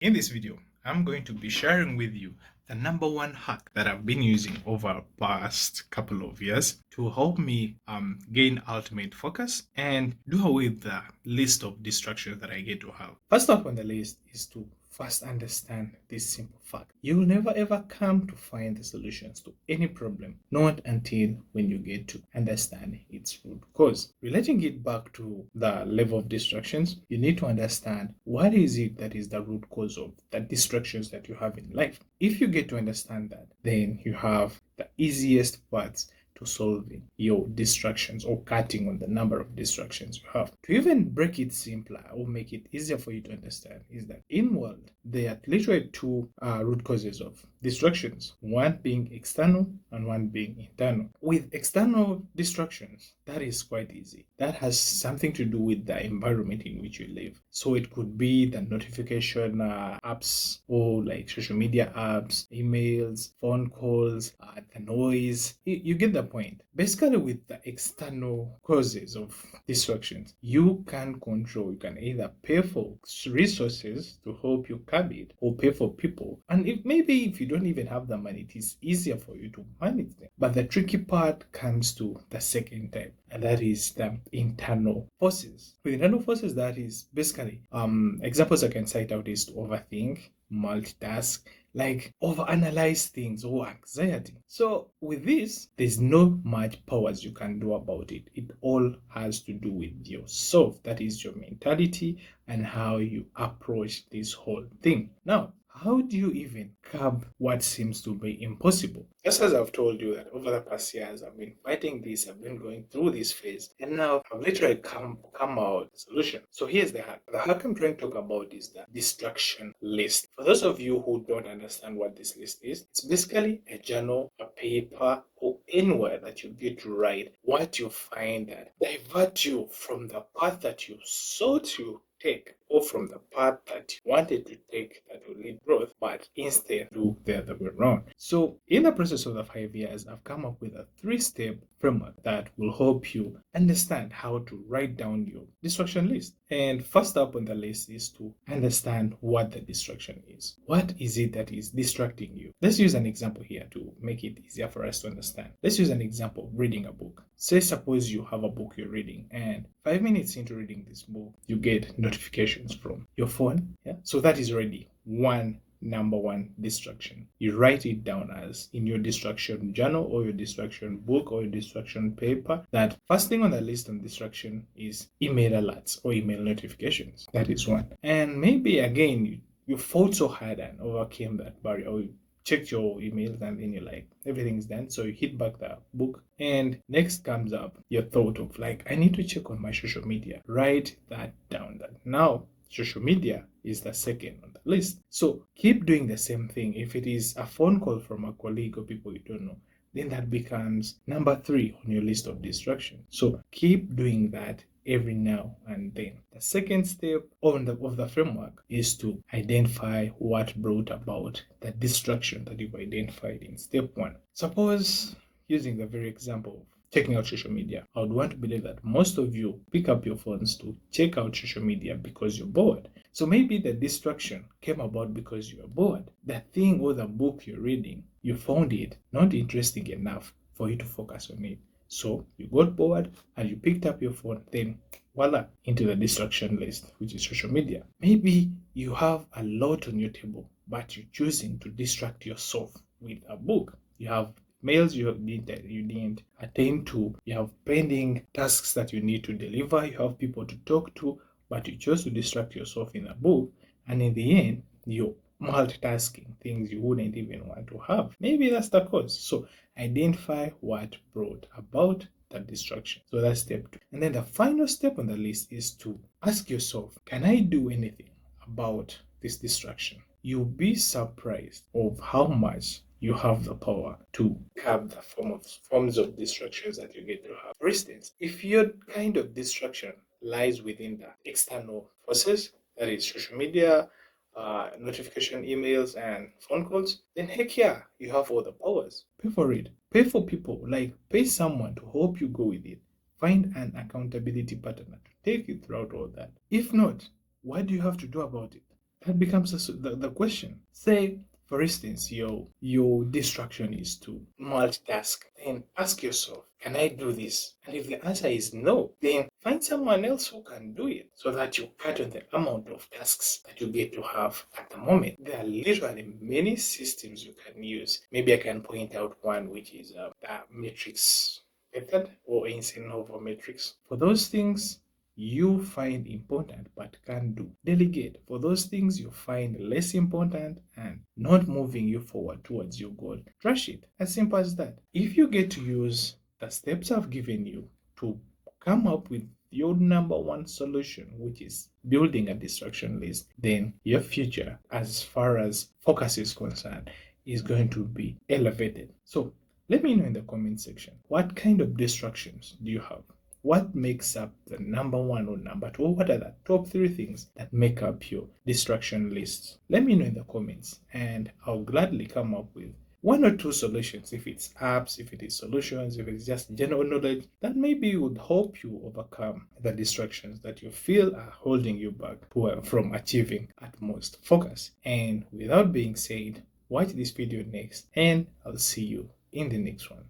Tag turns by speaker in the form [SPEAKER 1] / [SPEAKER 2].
[SPEAKER 1] In this video, I'm going to be sharing with you the number one hack that I've been using over past couple of years to help me gain ultimate focus and do away with the list of distractions that I get to have. First up on the list is to first understand this simple fact. You will never ever come to find the solutions to any problem, not until when you get to understand its root cause. Relating it back to the level of distractions, you need to understand what is it that is the root cause of the distractions that you have in life. If you get to understand that, then you have the easiest paths to solving your distractions or cutting on the number of distractions you have. To even break it simpler or make it easier for you to understand is that in world there are literally two root causes of distractions, one being external and one being internal. With external distractions, that is quite easy. That has something to do with the environment in which you live. So it could be the notification apps or like social media apps, emails, phone calls, the noise. You get the point. Basically, with the external causes of distractions, you can control. You can either pay for resources to help you curb it or pay for people. And if you don't even have the money, it is easier for you to manage them. But the tricky part comes to the second type, and that is the internal forces. With internal forces, that is basically examples I can cite out is to overthink, multitask, like overanalyze things or anxiety. So with this, there's no much powers you can do about it. It all has to do with yourself. That is your mentality and how you approach this whole thing. Now, how do you even curb what seems to be impossible? Just as I've told you that over the past years, I've been fighting this, I've been going through this phase, and now I've literally come out with a solution. So here's the hack. The hack I'm trying to talk about is the distraction list. For those of you who don't understand what this list is, it's basically a journal, a paper, or anywhere that you get to write what you find that divert you from the path that you sought to take or from the path that you wanted to take that will lead growth, but instead do the other way around. So in the process of the 5 years, I've come up with a 3-step framework that will help you understand how to write down your distraction list. And first up on the list is to understand what the distraction is. What is it that is distracting you? Let's use an example here to make it easier for us to understand. Let's use an example of reading a book. Say suppose you have a book you're reading and 5 minutes into reading this book, you get notifications from your phone. Yeah. So that is already number one distraction. You write it down as in your distraction journal or your distraction book or your distraction paper that first thing on the list on distraction is email alerts or email notifications. That is one. And maybe again, you fought so hard and overcame that barrier, or you checked your emails and then you're like, everything's done. So you hit back the book and next comes up your thought of like, I need to check on my social media. Write that down. That now social media is the second on the list. So keep doing the same thing. If it is a phone call from a colleague or people you don't know, then that becomes number 3 on your list of distractions. So keep doing that every now and then. The second step of the framework is to identify what brought about the distraction that you've identified in step 1. Suppose, using the very example checking out social media, I would want to believe that most of you pick up your phones to check out social media because you're bored. So maybe the distraction came about because you're bored. The thing or the book you're reading, you found it not interesting enough for you to focus on it. So you got bored and you picked up your phone, then voila, into the distraction list, which is social media. Maybe you have a lot on your table, but you're choosing to distract yourself with a book. You have mails you didn't attend to, you have pending tasks that you need to deliver, you have people to talk to, but you chose to distract yourself in a book, and in the end you're multitasking things you wouldn't even want to have. Maybe that's the cause. So identify what brought about that distraction. So that's step 2. And then the final step on the list is to ask yourself, can I do anything about this distraction? You'll be surprised of how much you have the power to curb the forms of distractions that you get to have. For instance, if your kind of distraction lies within the external forces, that is social media, notification emails, and phone calls, then heck yeah, you have all the powers. Pay for it. Pay for people, like pay someone to help you go with it. Find an accountability partner to take you throughout all that. If not, what do you have to do about it? that becomes the question. Say, for instance, your distraction is to multitask. Then ask yourself, can I do this? And if the answer is no, then find someone else who can do it so that you cut on the amount of tasks that you get to have at the moment. There are literally many systems you can use. Maybe I can point out one, which is the matrix method or Eisenhower matrix. For those things you find important but can't do, delegate. For those things you find less important and not moving you forward towards your goal, trash it. As simple as that. If you get to use the steps I've given you to come up with your number one solution, which is building a distraction list, then your future, as far as focus is concerned, is going to be elevated. So let me know in the comment section, what kind of distractions do you have? What makes up the number one or number two? Or what are the top 3 things that make up your distraction list? Let me know in the comments and I'll gladly come up with 1 or 2 solutions, if it's apps, if it is solutions, if it's just general knowledge, that maybe would help you overcome the distractions that you feel are holding you back from achieving utmost focus. And without being said, watch this video next and I'll see you in the next one.